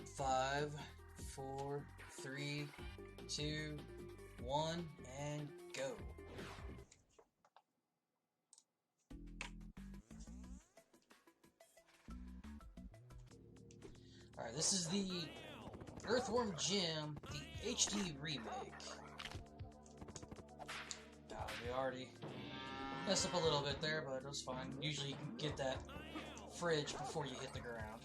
5, 4, 3, 2, 1, and go. Alright, this is the Earthworm Gym, the HD remake. We already messed up a little bit there, but it was fine. Usually you can get that fridge before you hit the ground.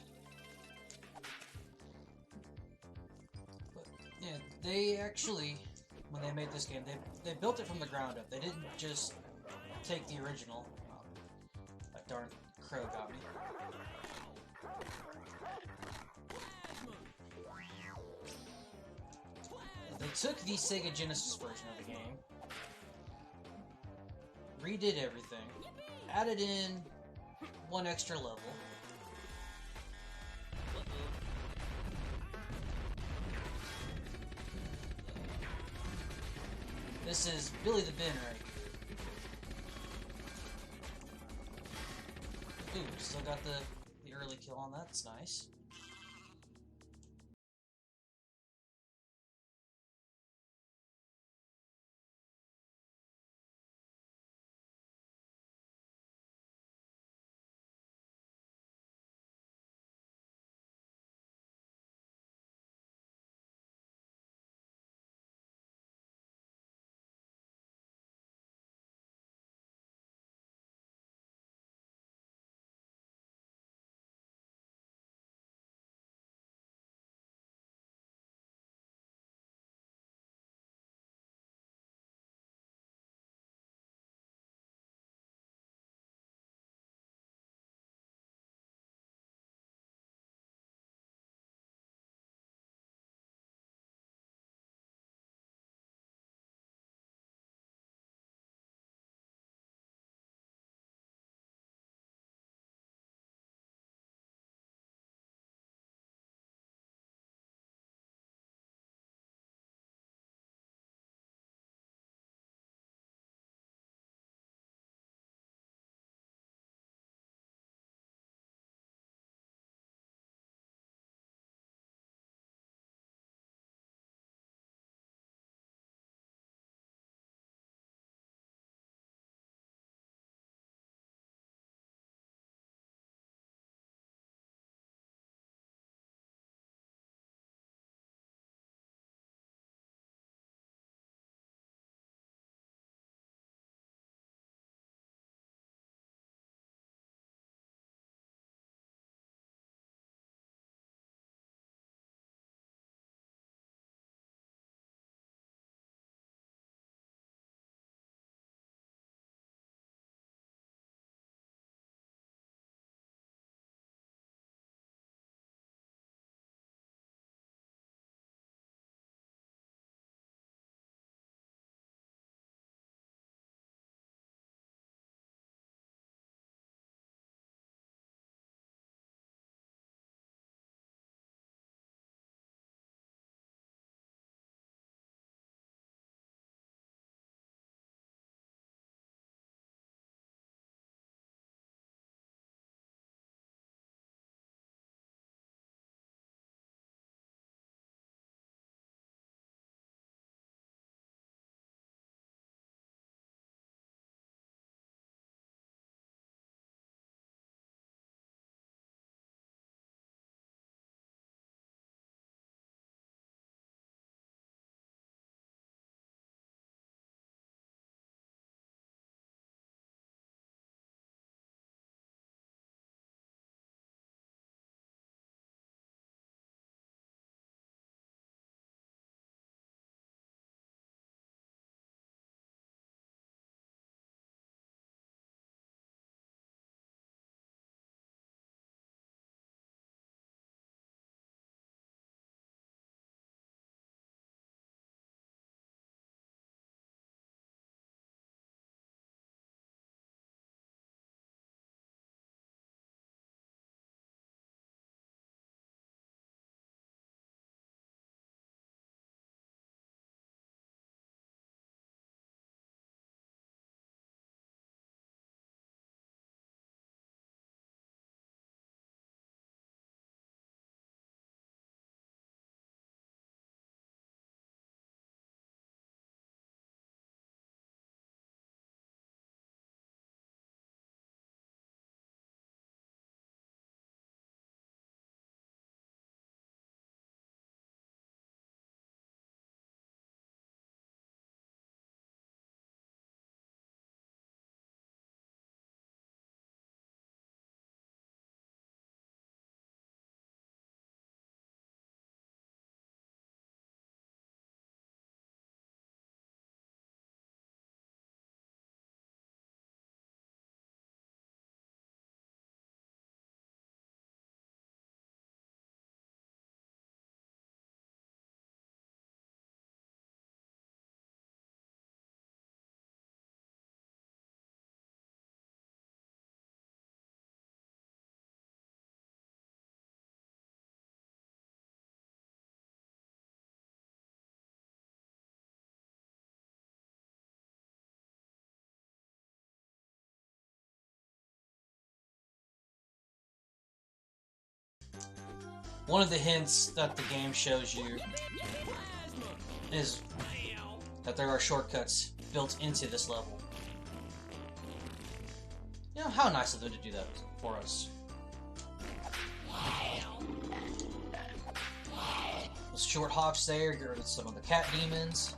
But, yeah, they actually, when they made this game, they built it from the ground up. They didn't just take the original. That darn crow got me. They took the Sega Genesis version of the game, redid everything, added in one extra level. This is Billy the Bin right here. Ooh, still got the early kill on that, that's nice. one of the hints that the game shows you is that there are shortcuts built into this level. You know, how nice of them to do that for us. Those short hops there, get rid of some of the cat demons.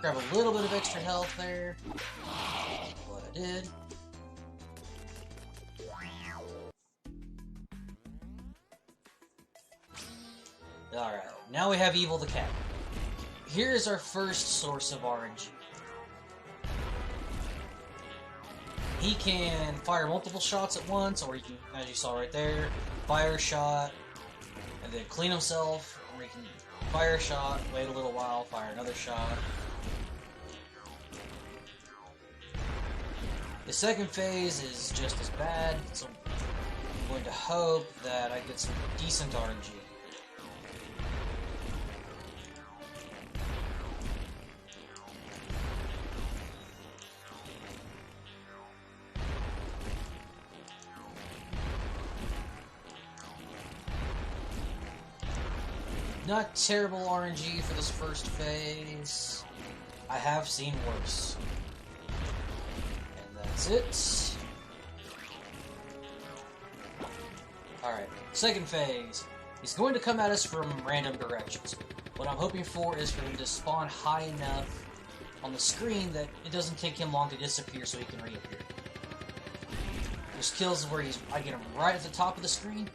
Grab a little bit of extra health there. What I did. Alright, now we have Evil the Cat. Here is our first source of RNG. He can fire multiple shots at once, or he can, as you saw right there, fire a shot, and then clean himself, or he can fire a shot, wait a little while, fire another shot. The second phase is just as bad, so I'm going to hope that I get some decent RNG. Not terrible RNG for this first phase. I have seen worse. That's it. Alright, second phase. He's going to come at us from random directions. What I'm hoping for is for him to spawn high enough on the screen that it doesn't take him long to disappear so he can reappear. There's kills where I get him right at the top of the screen.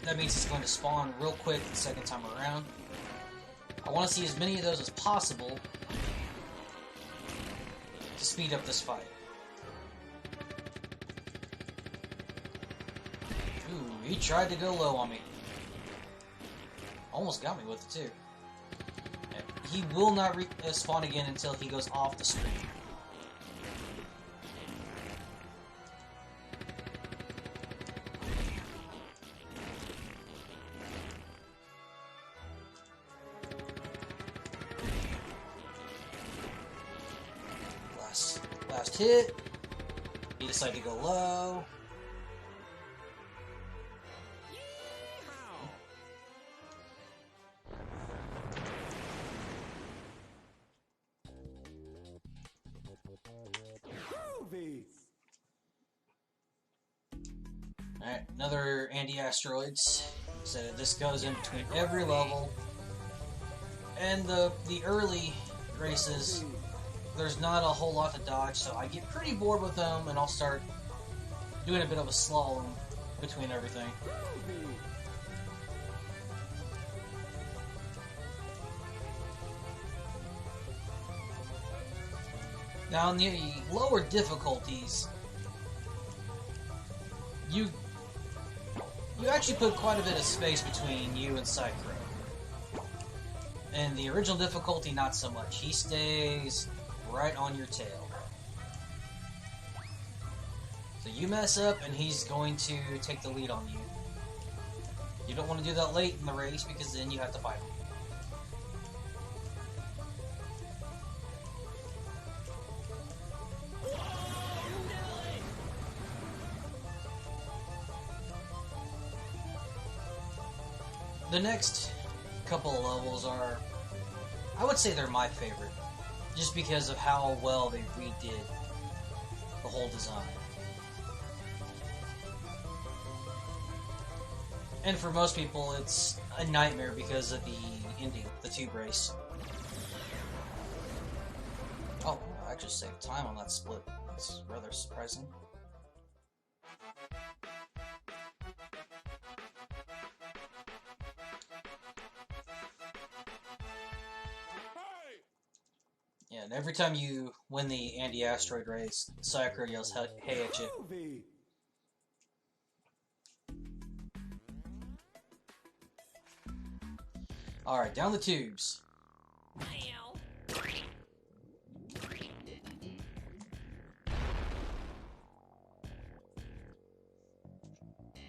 That means he's going to spawn real quick the second time around. I want to see as many of those as possible to speed up this fight. Ooh, he tried to go low on me. Almost got me with it, too. He will not spawn again until he goes off the screen. Last hit. He decided to go low. Alright, another anti-asteroids. So this goes in between every level. And the early races, there's not a whole lot to dodge, so I get pretty bored with them, and I'll start doing a bit of a slalom between everything. Now, in the lower difficulties, you actually put quite a bit of space between you and Sye990. And the original difficulty, not so much. He stays right on your tail. So you mess up, and he's going to take the lead on you. You don't want to do that late in the race, because then you have to fight him. The next couple of levels are, I would say they're my favorite, just because of how well they redid the whole design. And for most people, it's a nightmare because of the ending, the tube race. Oh, I just saved time on that split. That's rather surprising. Yeah, and every time you win the anti-asteroid race, Sye990 yells "Hey" at you. Alright, down the tubes.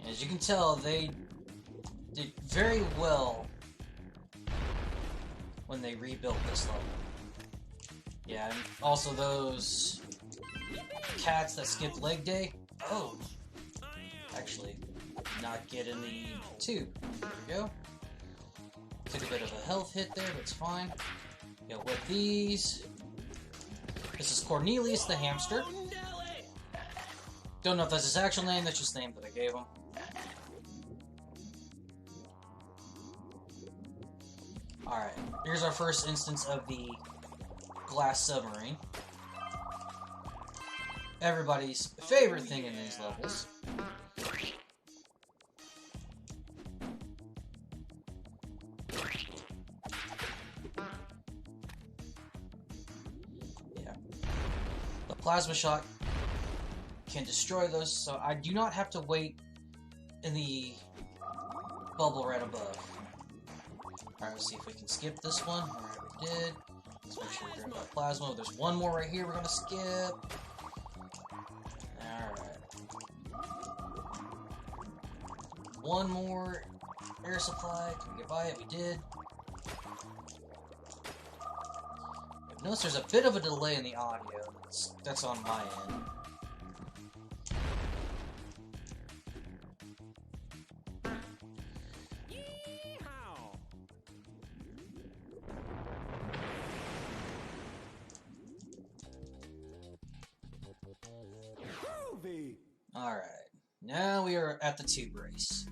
As you can tell, they did very well when they rebuilt this level. Yeah, and also those cats that skip leg day. Oh, actually, not get in the tube. There we go. Took a bit of a health hit there, but it's fine. Yeah, with these. This is Cornelius the hamster. Don't know if that's his actual name, that's just the name that I gave him. Alright, here's our first instance of the glass submarine. Everybody's favorite thing in these levels. Yeah. The plasma shot can destroy those, so I do not have to wait in the bubble right above. Alright, let's see if we can skip this one. Alright, we did. Let's make sure we grab that plasma. There's one more right here we're gonna skip. Alright. One more air supply. Can we get by it? We did. Notice there's a bit of a delay in the audio. That's on my end. Alright, now we are at the tube race.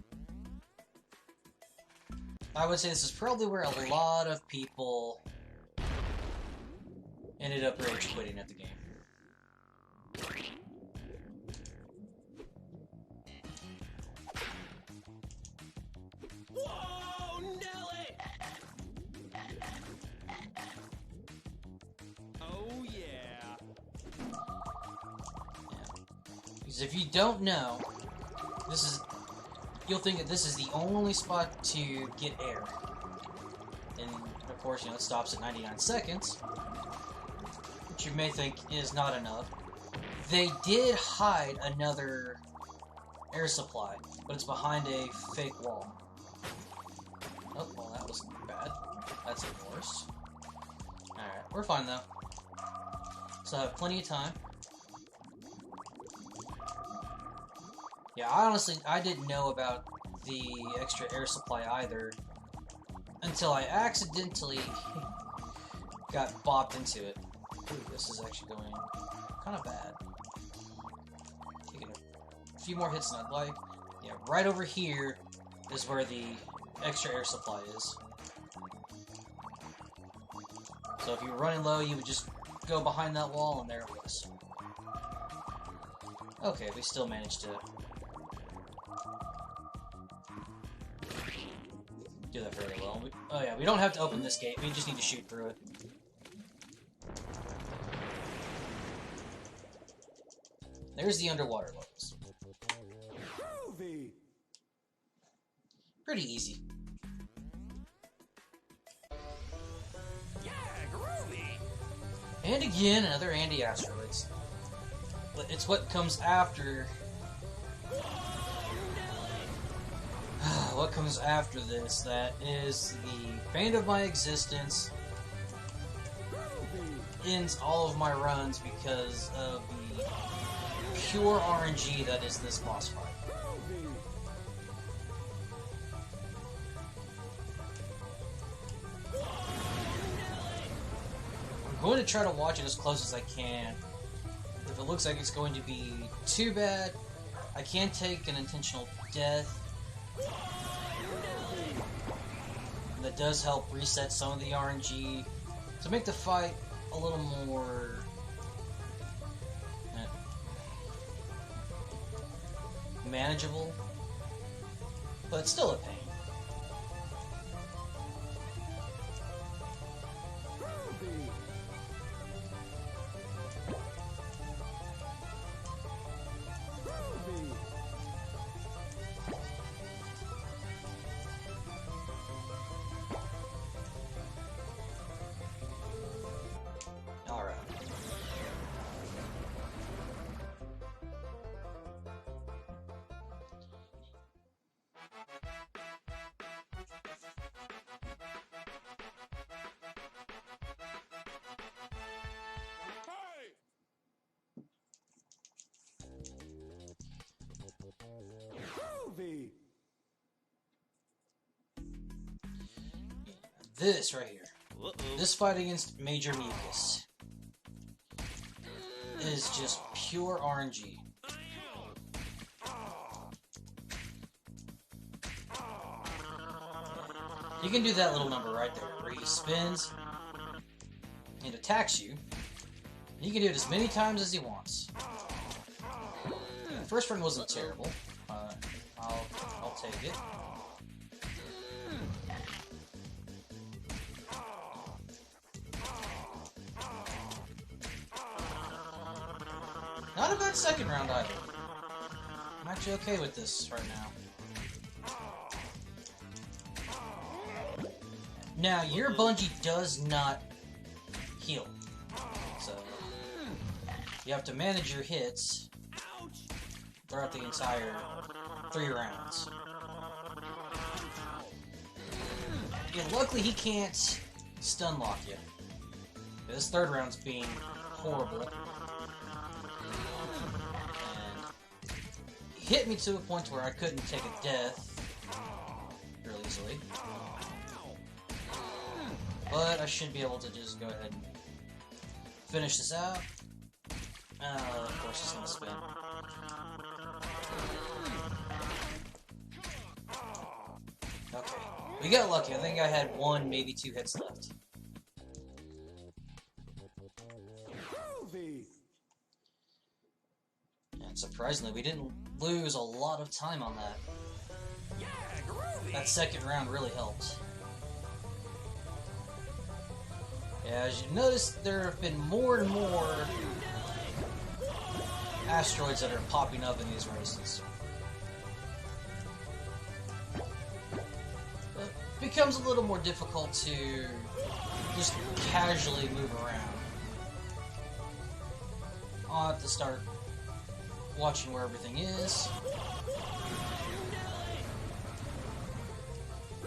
I would say this is probably where a lot of people ended up rage quitting at the game. Whoa, Nelly! Oh yeah. Because if you don't know, you'll think that this is the only spot to get air. And of course, you know, it stops at 99 seconds. Which you may think is not enough. They did hide another air supply, but it's behind a fake wall. Oh, well, that was bad. That's even worse. Alright, we're fine though. So I have plenty of time. Yeah, I didn't know about the extra air supply either until I accidentally got bopped into it. Ooh, this is actually going kind of bad. Taking a few more hits than I'd like. Yeah, right over here is where the extra air supply is. So if you were running low, you would just go behind that wall, and there it was. Okay, we still managed to do that fairly well. Oh yeah, we don't have to open this gate, we just need to shoot through it. There's the underwater levels. Groovy. Pretty easy. Yeah, groovy. And again, another Asteroids. But it's what comes after. What comes after this that is the bane of my existence. Ends all of my runs because of the pure RNG that is this boss fight. I'm going to try to watch it as close as I can. If it looks like it's going to be too bad, I can take an intentional death. And that does help reset some of the RNG to make the fight a little more manageable, but it's still a pain. Alright. Groovy. This right here. Uh-oh. This fight against Major Mucus is just pure RNG. You can do that little number right there, where he spins and attacks you. And you can do it as many times as he wants. The first run wasn't terrible. I'll take it. Not a bad second round either. I'm actually okay with this right now. Now, your bungee does not heal. So, you have to manage your hits throughout the entire 3 rounds. Yeah, luckily he can't stun lock you. This 3rd round's being horrible. And he hit me to a point where I couldn't take a death real easily. But I should be able to just go ahead and finish this out. Of course it's gonna spin. Okay. We got lucky. I think I had 1, maybe 2 hits left. Groovy. And surprisingly, we didn't lose a lot of time on that. Yeah, groovy. That second round really helped. Yeah, as you notice, there have been more and more asteroids that are popping up in these races. It becomes a little more difficult to just casually move around. I'll have to start watching where everything is.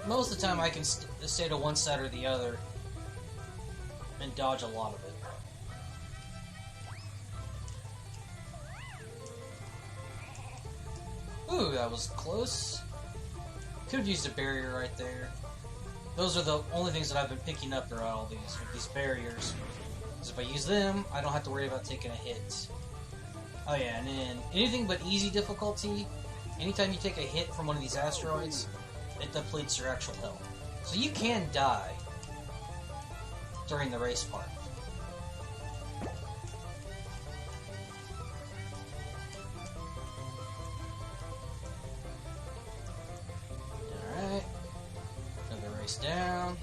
Most of the time I can stay to one side or the other and dodge a lot of it. Ooh, that was close. Could have used a barrier right there. Those are the only things that I've been picking up throughout all these barriers. Because if I use them, I don't have to worry about taking a hit. Oh yeah, and then anything but easy difficulty, anytime you take a hit from one of these asteroids, it depletes your actual health. So you can die during the race part. Alright. Another race down.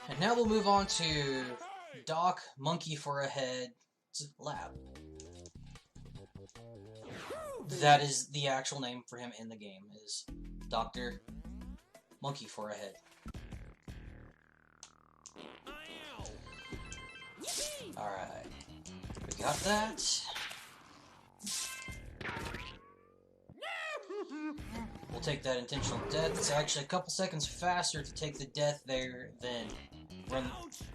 And now we'll move on to Doc Monkey for a Head Lab. That is the actual name for him in the game, is Dr. Monkey for a Head. Alright. We got that. We'll take that intentional death. It's actually a couple seconds faster to take the death there than run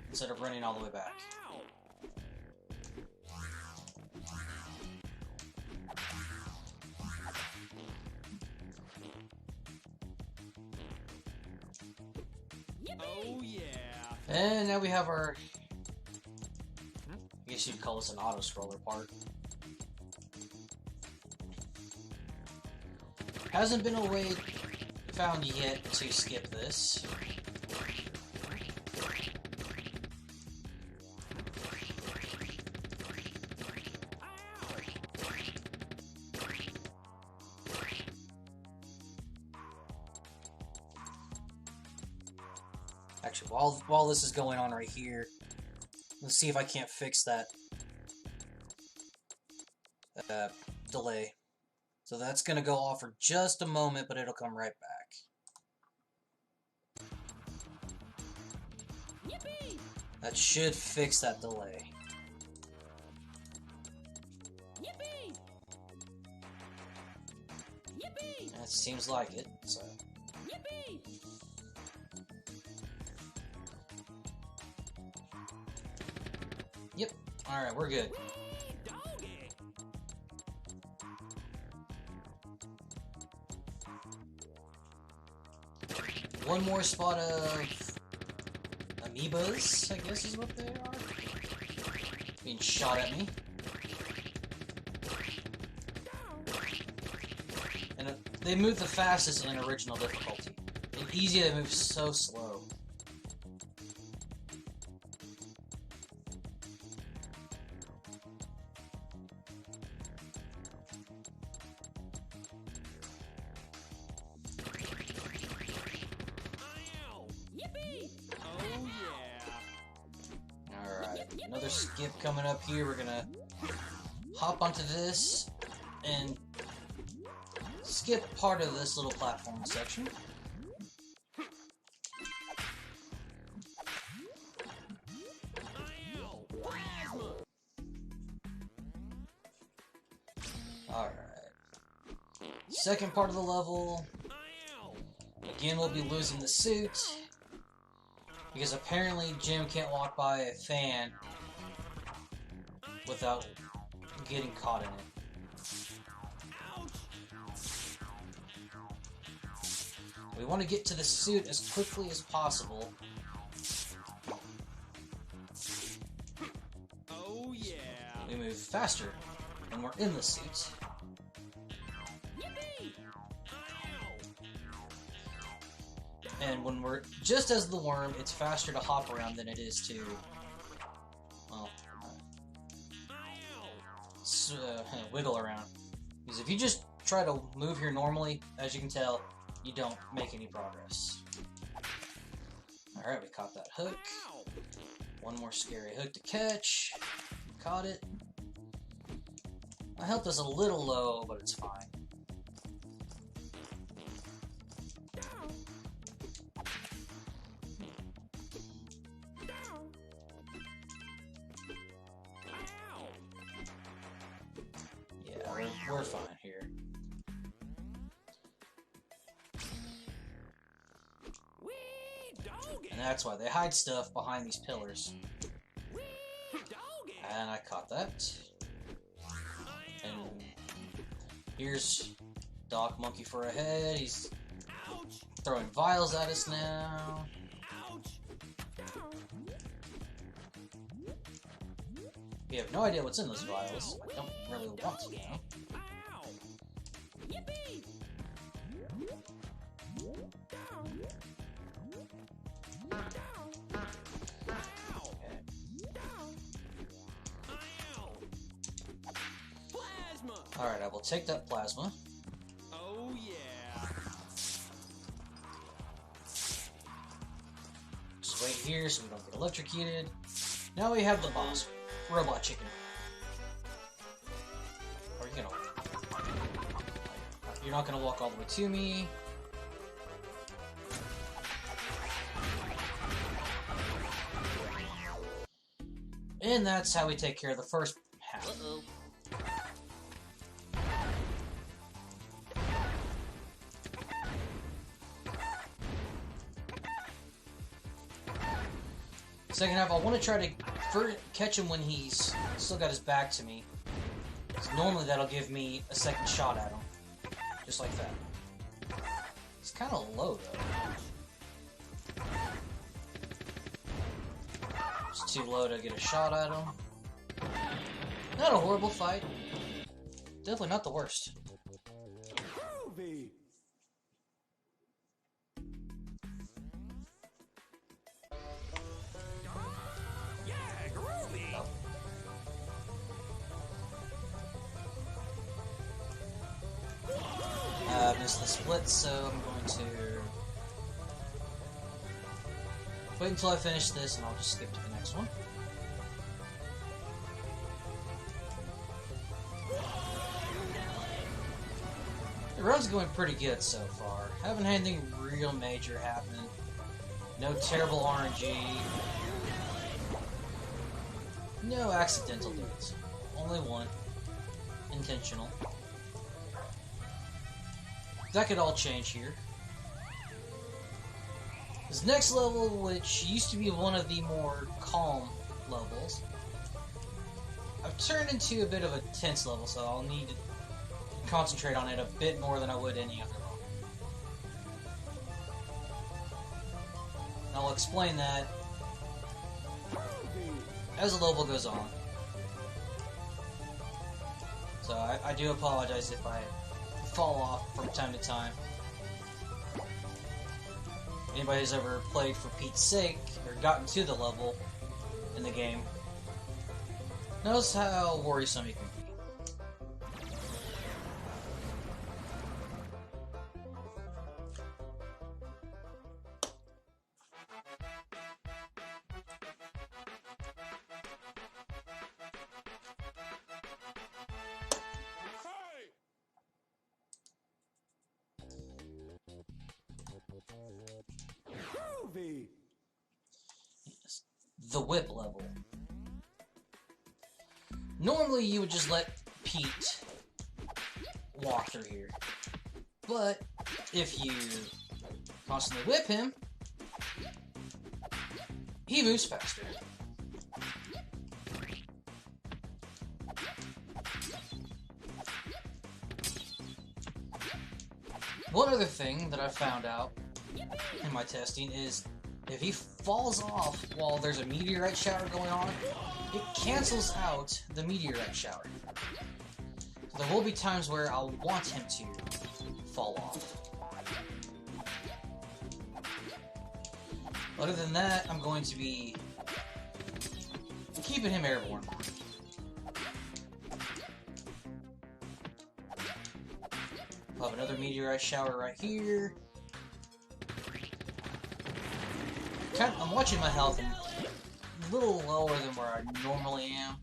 instead of running all the way back. Oh yeah. And now we have our, I guess you'd call this an auto-scroller part. Hasn't been a way found yet to skip this. Actually, while this is going on right here, let's see if I can't fix that delay. So that's going to go off for just a moment, but it'll come right back. Yippee! That should fix that delay. Yippee! Yippee! And seems like it. So. Yep. Alright, we're good. One more spot of amoebas, I guess is what they are. Being shot at me. And they move the fastest in an original difficulty. In easy, they move so slow. Another skip coming up here. We're gonna hop onto this and skip part of this little platform section. Alright. Second part of the level. Again, we'll be losing the suit. Because apparently Jim can't walk by a fan without getting caught in it. We want to get to the suit as quickly as possible. Oh yeah. We move faster when we're in the suit. And when we're just as the worm, it's faster to hop around than it is to, well, wiggle around. Because if you just try to move here normally, as you can tell, you don't make any progress. Alright, we caught that hook. One more scary hook to catch. Caught it. My health is a little low, but it's fine. We're fine here. And that's why they hide stuff behind these pillars. And I caught that. And here's Doc Monkey for a head. He's throwing vials at us now. We have no idea what's in those vials. I don't really want to know. Alright, I will take that plasma. Oh yeah. Just wait here so we don't get electrocuted. Now we have the boss. Robot chicken. Are you gonna... You're not gonna walk all the way to me. And that's how we take care of the first half. Uh-oh. Second half, I want to try to catch him when he's still got his back to me. Because normally that'll give me a second shot at him. Just like that. It's kind of low, though. It's too low to get a shot at him. Not a horrible fight. Definitely not the worst. Groovy. Missed the split, so I'm going to wait until I finish this, and I'll just skip to the next one. The run's going pretty good so far. Haven't had anything real major happen. No terrible RNG. No accidental deaths. Only one. Intentional. that could all change here. This next level, which used to be one of the more calm levels, I've turned into a bit of a tense level, so I'll need to concentrate on it a bit more than I would any other level. And I'll explain that as the level goes on. So I do apologize if I fall off from time to time. Anybody who's ever played for Pete's sake, or gotten to the level in the game, knows how worrisome it can be. Yes. The whip level. Normally you would just let Pete walk through here, but if you constantly whip him, he moves faster. One other thing that I found out in my testing is if he falls off while there's a meteorite shower going on, it cancels out the meteorite shower. So there will be times where I'll want him to fall off. Other than that, I'm going to be keeping him airborne. I'll have another meteorite shower right here. I'm watching my health and a little lower than where I normally am.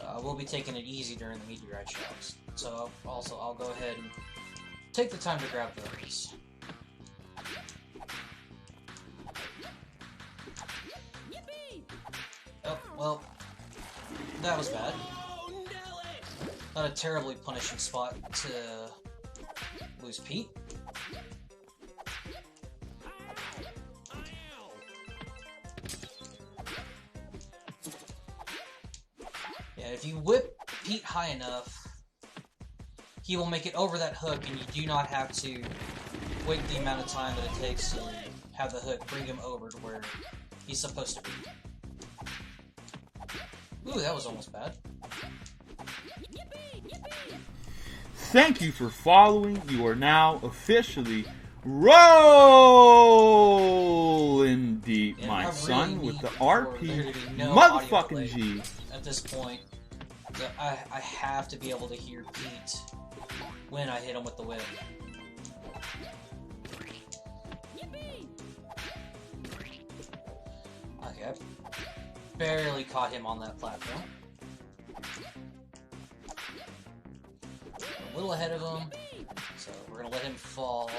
I will be taking it easy during the meteorite showers. So I'll go ahead and take the time to grab those. Oh, well, that was bad. Not a terribly punishing spot to lose Pete. Yeah, if you whip Pete high enough, he will make it over that hook, and you do not have to wait the amount of time that it takes to have the hook bring him over to where he's supposed to be. Ooh, that was almost bad. Thank you for following. You are now officially rolling deep, Yeah, my I son, really with the need for RP there to be no motherfucking audio delay G. at this point. I have to be able to hear Pete when I hit him with the whip. Okay, I barely caught him on that platform. A little ahead of him, so we're gonna let him fall.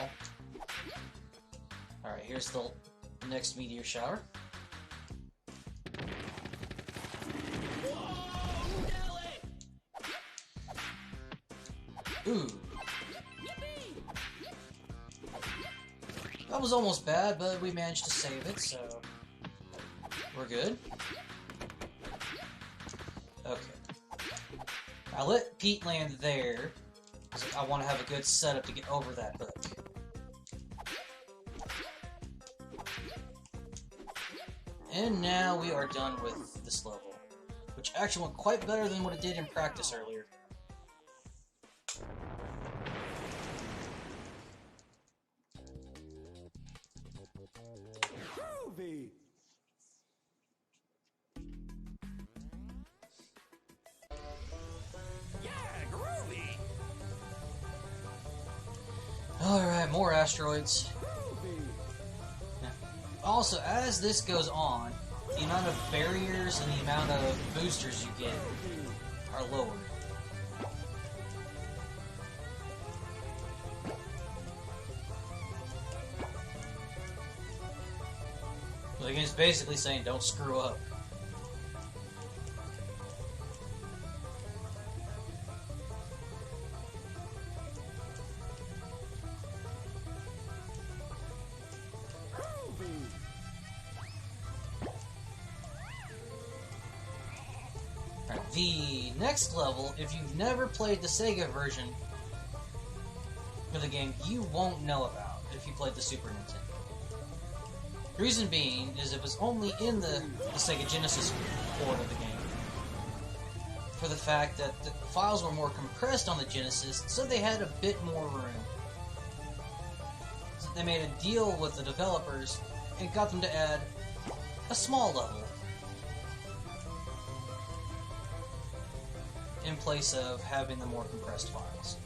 Alright, here's the next meteor shower. Ooh. That was almost bad, but we managed to save it, so we're good. Okay. I let Pete land there, because I want to have a good setup to get over that hook. And now we are done with this level, which actually went quite better than what it did in practice earlier. Groovy. Yeah, groovy. Alright, more asteroids. Groovy. Also, as this goes on, the amount of barriers and the amount of boosters you get are lowered. So the game's basically saying don't screw up. The next level, if you've never played the Sega version of the game, you won't know about if you played the Super Nintendo. The reason being is it was only in the Sega Genesis port of the game, for the fact that the files were more compressed on the Genesis, so they had a bit more room. So they made a deal with the developers and got them to add a small level in place of having the more compressed files.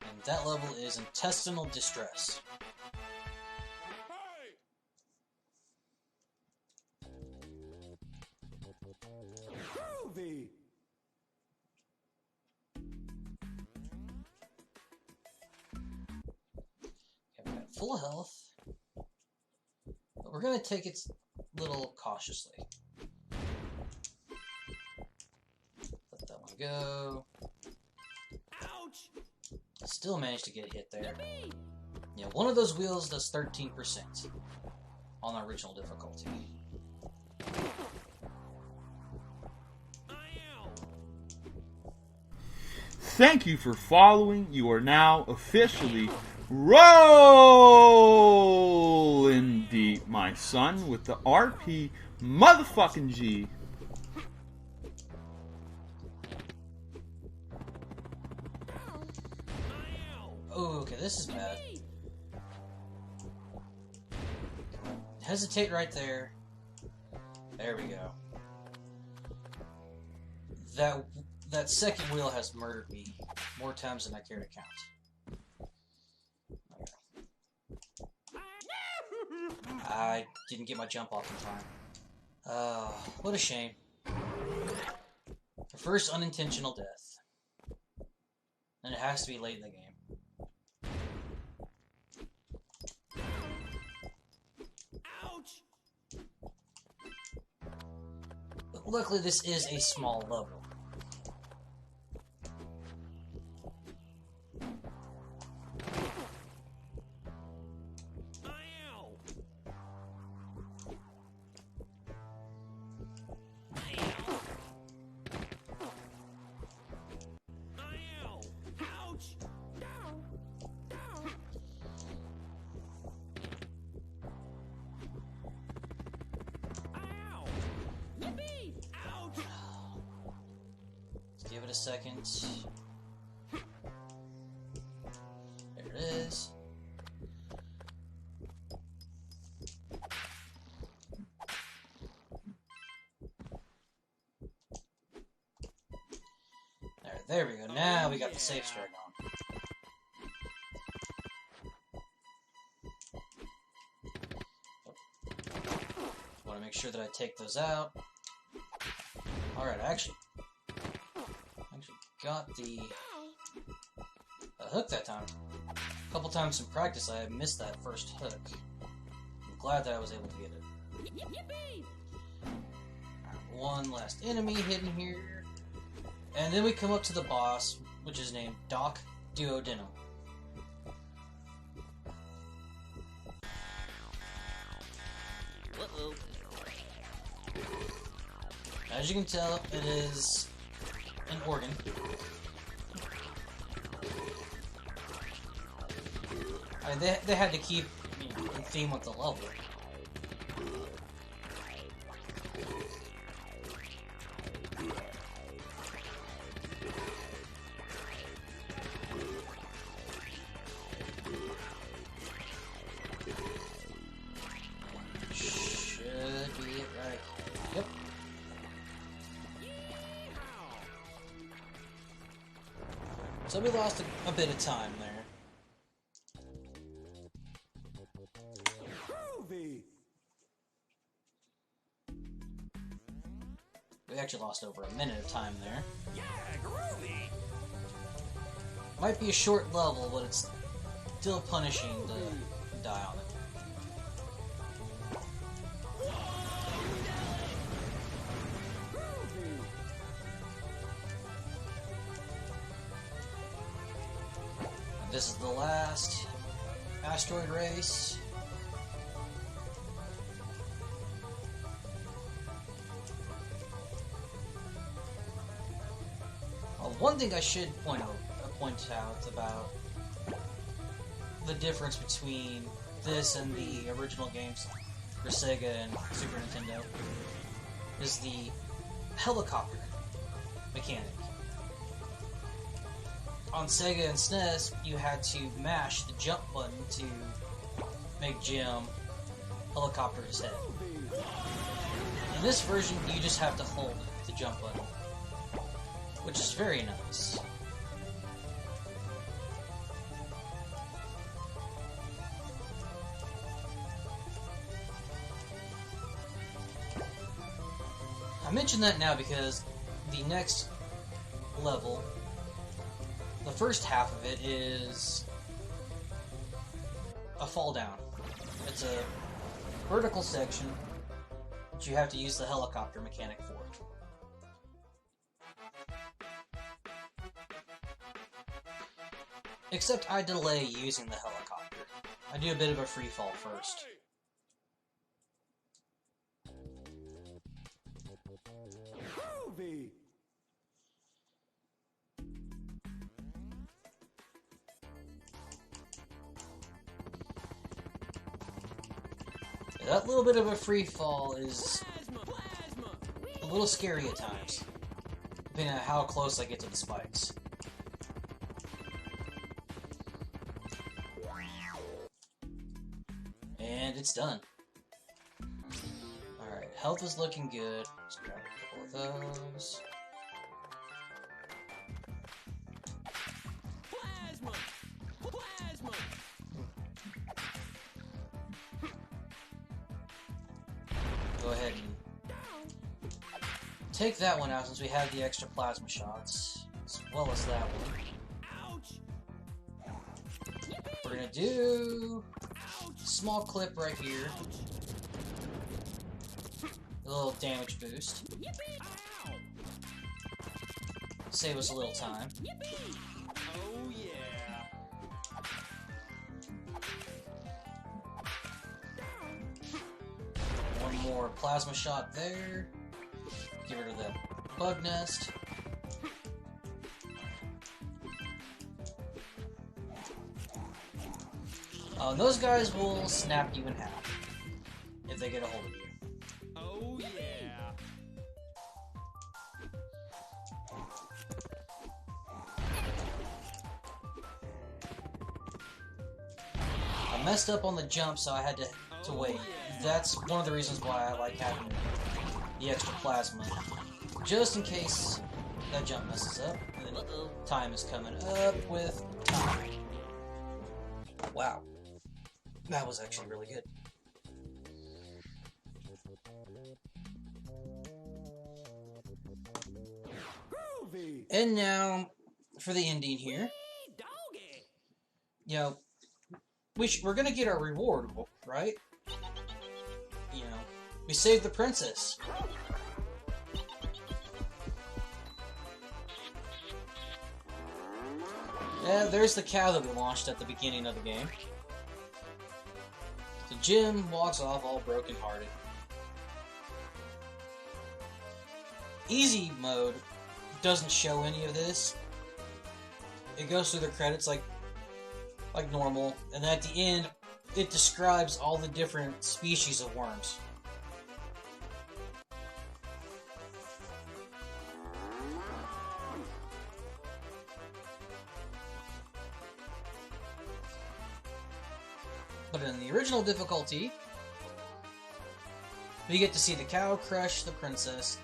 And that level is Intestinal Distress. Groovy. We've got full health, but we're going to take it a little cautiously. Let that one go. Ouch. Still managed to get a hit there. Yeah, one of those wheels does 13% on the original difficulty. Thank you for following. You are now officially rolling deep, my son, with the RP motherfucking G. Oh, okay, this is bad. Hesitate right there. There we go. That second wheel has murdered me more times than I care to count. Okay. I didn't get my jump off in time. What a shame. The first unintentional death. And it has to be late in the game. Ouch. But luckily this is a small level. Give it a second. There it is. There we go. Now we got the safe strike on. Want to make sure that I take those out. Alright, I actually got the hook that time. A couple times in practice I missed that first hook. I'm glad that I was able to get it. Right, one last enemy hidden here. And then we come up to the boss, which is named Doc Duodenum. Uh-oh. As you can tell, it is an organ. I mean, they had to keep in theme with the level. Should be it right. Yep. So we lost a bit of time there. Groovy. We actually lost over a minute of time there. Yeah, groovy. Might be a short level, but it's still punishing to die on it. This is the last Asteroid Race. One thing I should point out about the difference between this and the original games for Sega and Super Nintendo is the helicopter mechanic. On Sega and SNES, you had to mash the jump button to make Jim helicopter his head. In this version, you just have to hold the jump button, which is very nice. I mention that now because the next level, the first half of it, is a fall down. It's a vertical section that you have to use the helicopter mechanic for. Except I delay using the helicopter. I do a bit of a free fall first. Groovy. That little bit of a free fall is a little scary at times, depending on how close I get to the spikes. And it's done. Alright, health is looking good. Let's grab a couple of those. Go ahead and take that one out since we have the extra plasma shots, as well as that one. We're gonna do a small clip right here. A little damage boost. Save us a little time. Oh yeah. One more plasma shot there. Get rid of that bug nest. Those guys will snap you in half if they get a hold of you. Oh yeah. I messed up on the jump, so I had to wait. That's one of the reasons why I like having the extra plasma, just in case that jump messes up. And then time is coming up with time. Wow, that was actually really good. Groovy. And now for the ending here. Doggy. You know, we're gonna get our reward, right? You know, we saved the princess. Yeah, there's the cow that we launched at the beginning of the game. So Jim walks off all broken-hearted. Easy mode doesn't show any of this. It goes through the credits like normal, and then at the end, it describes all the different species of worms. But in the original difficulty, we get to see the cow crush the princess.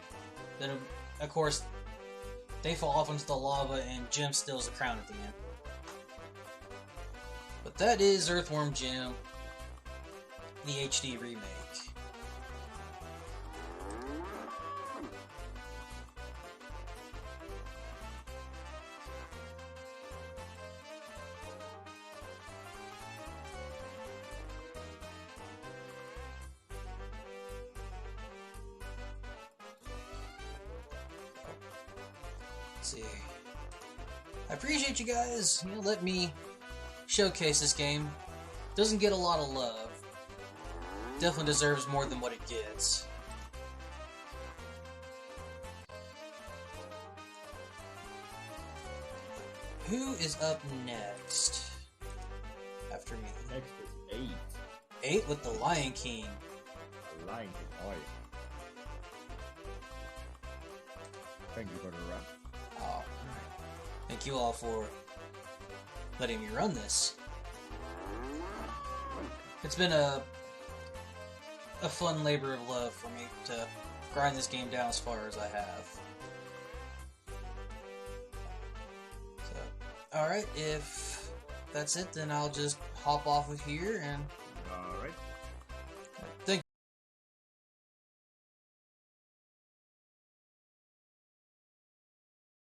Then, of course, they fall off into the lava and Jim steals the crown at the end. But that is Earthworm Jim, the HD remake. Let's see. I appreciate you guys, let me showcase this game. Doesn't get a lot of love. Definitely deserves more than what it gets. Who is up next? After me. Next is 8. 8 with the Lion King. The Lion King. Oh, yeah. Thank you for the run. Oh, alright. Thank you all for letting me run this. It's been a fun labor of love for me to grind this game down as far as I have. So, alright, if that's it, then I'll just hop off of here and Alright.